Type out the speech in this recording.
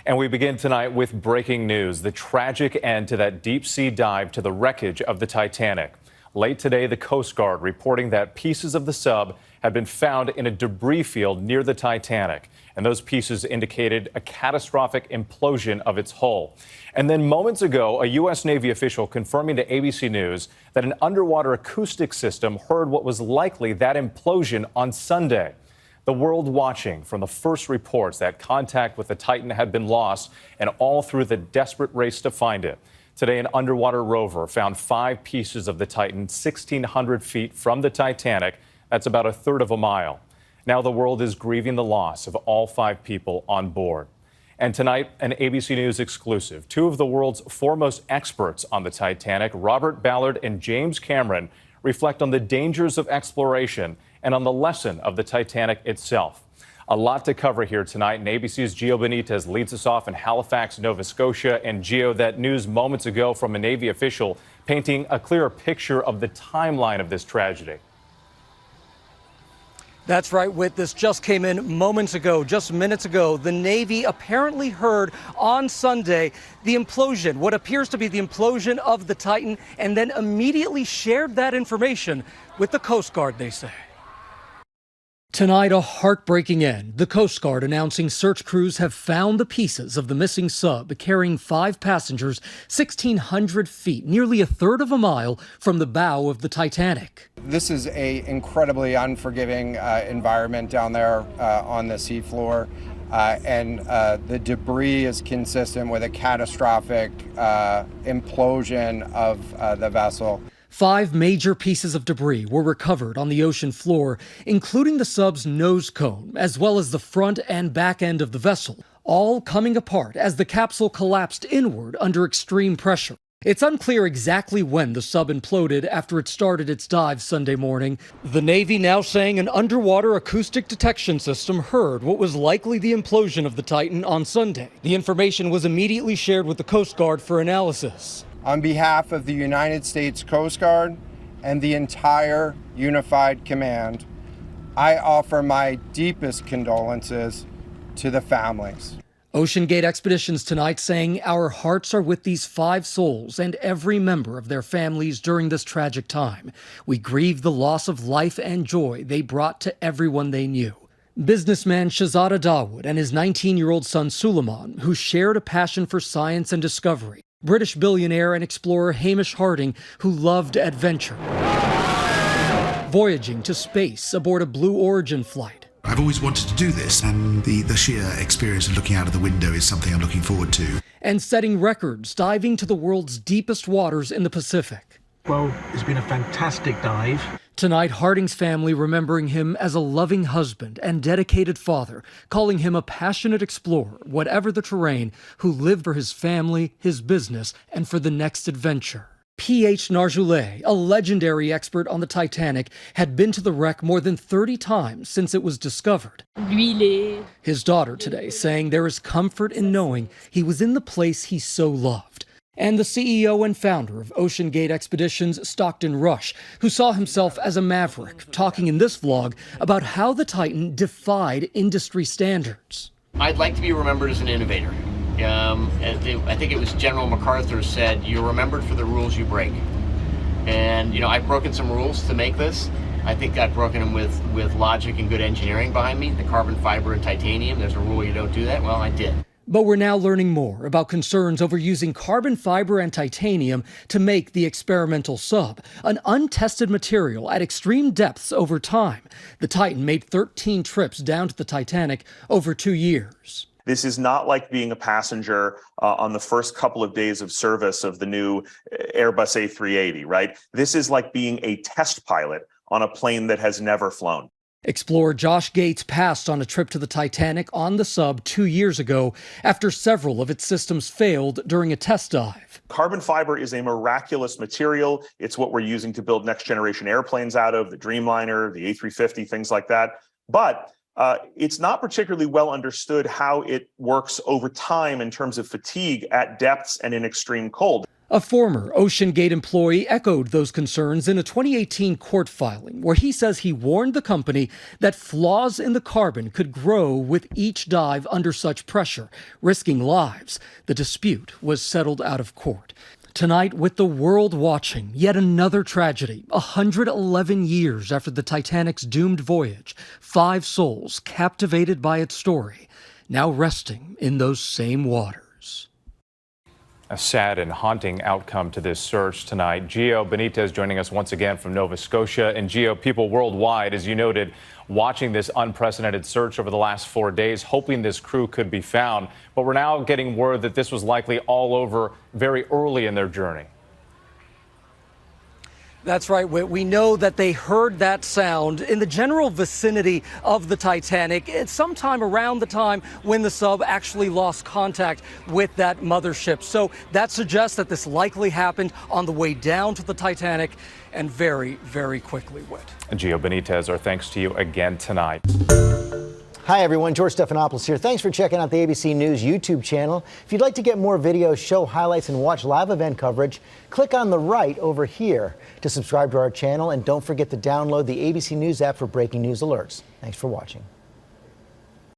And we begin tonight with breaking news, the tragic end to that deep sea dive to the wreckage of the Titanic. Late today, the Coast Guard reporting that pieces of the sub had been found in a debris field near the Titanic. And those pieces indicated a catastrophic implosion of its hull. And then moments ago, a U.S. Navy official confirming to ABC News that an underwater acoustic system heard what was likely that implosion on Sunday. The world watching from the first reports that contact with the Titan had been lost and all through the desperate race to find it. Today, an underwater rover found 5 pieces of the Titan 1,600 feet from the Titanic. That's about a third of a mile. Now the world is grieving the loss of all 5 people on board. And tonight, an ABC News exclusive. 2 of the world's foremost experts on the Titanic, Robert Ballard and James Cameron, reflect on the dangers of exploration and on the lesson of the Titanic itself. A lot to cover here tonight, and ABC's Gio Benitez leads us off in Halifax, Nova Scotia. And Gio, that news moments ago from a Navy official painting a clearer picture of the timeline of this tragedy. That's right, Whit. This just came in moments ago, just minutes ago. The Navy apparently heard on Sunday the implosion, what appears to be the implosion of the Titan, and then immediately shared that information with the Coast Guard, they say. Tonight, a heartbreaking end. The Coast Guard announcing search crews have found the pieces of the missing sub carrying 5 passengers 1,600 feet, nearly a third of a mile from the bow of the Titanic. This is an incredibly unforgiving environment down there on the seafloor, and the debris is consistent with a catastrophic implosion of the vessel. 5 major pieces of debris were recovered on the ocean floor, including the sub's nose cone, as well as the front and back end of the vessel, all coming apart as the capsule collapsed inward under extreme pressure. It's unclear exactly when the sub imploded after it started its dive Sunday morning. The Navy now saying an underwater acoustic detection system heard what was likely the implosion of the Titan on Sunday. The information was immediately shared with the Coast Guard for analysis. On behalf of the United States Coast Guard and the entire Unified Command, I offer my deepest condolences to the families. OceanGate Expeditions tonight saying our hearts are with these 5 souls and every member of their families during this tragic time. We grieve the loss of life and joy they brought to everyone they knew. Businessman Shahzada Dawood and his 19-year-old son Suleiman, who shared a passion for science and discovery. British billionaire and explorer Hamish Harding, who loved adventure. Voyaging to space aboard a Blue Origin flight. I've always wanted to do this, and the sheer experience of looking out of the window is something I'm looking forward to. And setting records, diving to the world's deepest waters in the Pacific. Well, it's been a fantastic dive. Tonight, Harding's family remembering him as a loving husband and dedicated father, calling him a passionate explorer, whatever the terrain, who lived for his family, his business, and for the next adventure. P.H. Narjoulé, a legendary expert on the Titanic, had been to the wreck more than 30 times since it was discovered. His daughter today saying there is comfort in knowing he was in the place he so loved. And the CEO and founder of OceanGate Expeditions, Stockton Rush, who saw himself as a maverick, talking in this vlog about how the Titan defied industry standards. I'd like to be remembered as an innovator. I think it was General MacArthur said, you're remembered for the rules you break. And, I've broken some rules to make this. I think I've broken them with logic and good engineering behind me. The carbon fiber and titanium, there's a rule you don't do that. Well, I did. But we're now learning more about concerns over using carbon fiber and titanium to make the experimental sub, an untested material at extreme depths over time. The Titan made 13 trips down to the Titanic over 2 years. This is not like being a passenger on the first couple of days of service of the new Airbus A380, right? This is like being a test pilot on a plane that has never flown. Explorer Josh Gates passed on a trip to the Titanic on the sub 2 years ago after several of its systems failed during a test dive. Carbon fiber is a miraculous material. It's what we're using to build next generation airplanes out of, the Dreamliner, the A350, things like that. But it's not particularly well understood how it works over time in terms of fatigue at depths and in extreme cold. A former Ocean Gate employee echoed those concerns in a 2018 court filing where he says he warned the company that flaws in the carbon could grow with each dive under such pressure, risking lives. The dispute was settled out of court. Tonight, with the world watching, yet another tragedy. 111 years after the Titanic's doomed voyage, 5 souls captivated by its story, now resting in those same waters. A sad and haunting outcome to this search tonight. Gio Benitez joining us once again from Nova Scotia. And Gio, people worldwide, as you noted, watching this unprecedented search over the last 4 days, hoping this crew could be found. But we're now getting word that this was likely all over very early in their journey. That's right, Whit. We know that they heard that sound in the general vicinity of the Titanic. It's sometime around the time when the sub actually lost contact with that mothership. So that suggests that this likely happened on the way down to the Titanic and very, very quickly, Whit. Gio Benitez, our thanks to you again tonight. Hi, everyone. George Stephanopoulos here. Thanks for checking out the ABC News YouTube channel. If you'd like to get more videos, show highlights, and watch live event coverage, click on the right over here to subscribe to our channel. And don't forget to download the ABC News app for breaking news alerts. Thanks for watching.